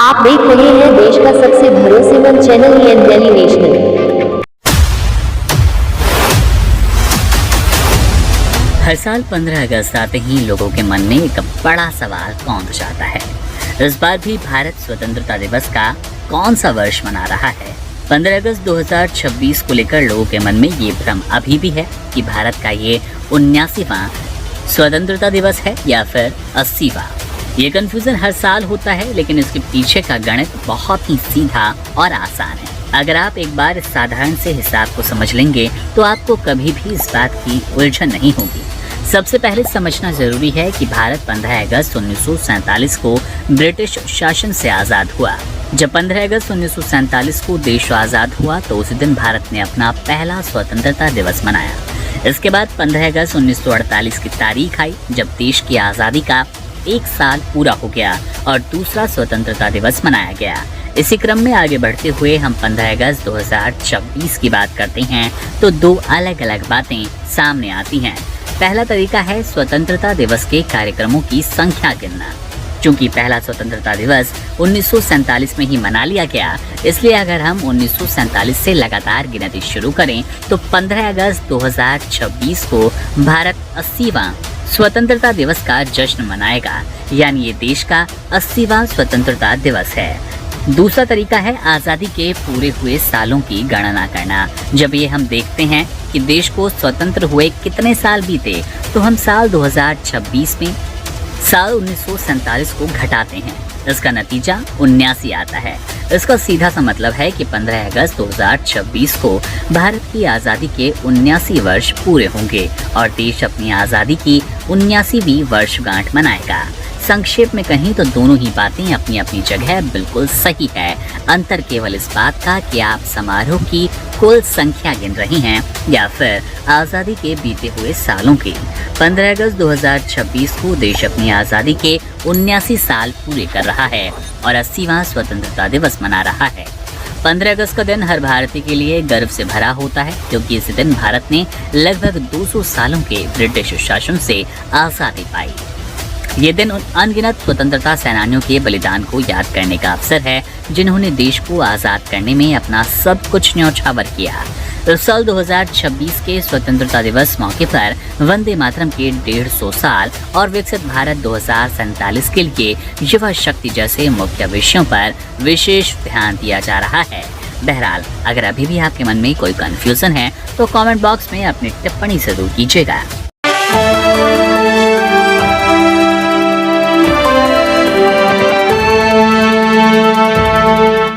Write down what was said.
आप देख रहे हैं देश का सबसे भरोसेमंद चैनल एन दिल्ली नेशनल। हर साल 15 अगस्त आते ही लोगों के मन में एक बड़ा सवाल कौंध जाता है। इस बार भी भारत स्वतंत्रता दिवस का कौन सा वर्ष मना रहा है? 15 अगस्त 2026 को लेकर लोगों के मन में ये भ्रम अभी भी है कि भारत का ये 79वां स्वतंत्रता दिवस है या फिर 80वां। ये कंफ्यूजन हर साल होता है, लेकिन इसके पीछे का गणित बहुत ही सीधा और आसान है। अगर आप एक बार इस साधारण से हिसाब को समझ लेंगे तो आपको कभी भी इस बात की उलझन नहीं होगी। सबसे पहले समझना जरूरी है कि भारत 15 अगस्त 1947 को ब्रिटिश शासन से आज़ाद हुआ। जब 15 अगस्त 1947 को देश आज़ाद हुआ तो उस दिन भारत ने अपना पहला स्वतंत्रता दिवस मनाया। इसके बाद 15 अगस्त 1948 की तारीख आई, जब देश की आज़ादी का 1 साल पूरा हो गया और दूसरा स्वतंत्रता दिवस मनाया गया। इसी क्रम में आगे बढ़ते हुए हम 15 अगस्त 2026 की बात करते हैं तो दो अलग अलग बातें सामने आती हैं। पहला तरीका है स्वतंत्रता दिवस के कार्यक्रमों की संख्या गिनना। चूंकि पहला स्वतंत्रता दिवस 1947 में ही मना लिया गया, इसलिए अगर हम 1947 से लगातार गिनती शुरू करें तो 15 अगस्त 2026 को भारत 80वां स्वतंत्रता दिवस का जश्न मनाएगा, यानी ये देश का 80वां स्वतंत्रता दिवस है। दूसरा तरीका है आज़ादी के पूरे हुए सालों की गणना करना। जब ये हम देखते हैं कि देश को स्वतंत्र हुए कितने साल बीते, तो हम साल 2026 में साल 1947 को घटाते हैं। इसका नतीजा 79 आता है। इसका सीधा सा मतलब है कि 15 अगस्त 2026 को भारत की आज़ादी के 79 वर्ष पूरे होंगे और देश अपनी आज़ादी की 79वीं वर्षगांठ मनाएगा। संक्षेप में कहीं तो दोनों ही बातें अपनी अपनी जगह बिल्कुल सही है। अंतर केवल इस बात का कि आप समारोह की कुल संख्या गिन रही हैं या फिर आज़ादी के बीते हुए सालों की। 15 अगस्त 2026 को देश अपनी आज़ादी के 79 साल पूरे कर रहा है और 80वां स्वतंत्रता दिवस मना रहा है। 15 अगस्त का दिन हर भारतीय के लिए गर्व से भरा होता है, क्योंकि इस दिन भारत ने लगभग 200 सालों के ब्रिटिश शासन से आज़ादी पाई। ये दिन उन अनगिनत स्वतंत्रता सेनानियों के बलिदान को याद करने का अवसर है, जिन्होंने देश को आज़ाद करने में अपना सब कुछ न्यौछावर किया। इस साल 2026 के स्वतंत्रता दिवस मौके पर वंदे मातरम के 150 साल और विकसित भारत 2047 के लिए युवा शक्ति जैसे मुख्य विषयों पर विशेष ध्यान दिया जा रहा है। बहरहाल, अगर अभी भी आपके मन में कोई कंफ्यूजन है तो कमेंट बॉक्स में अपनी टिप्पणी जरूर कीजिएगा।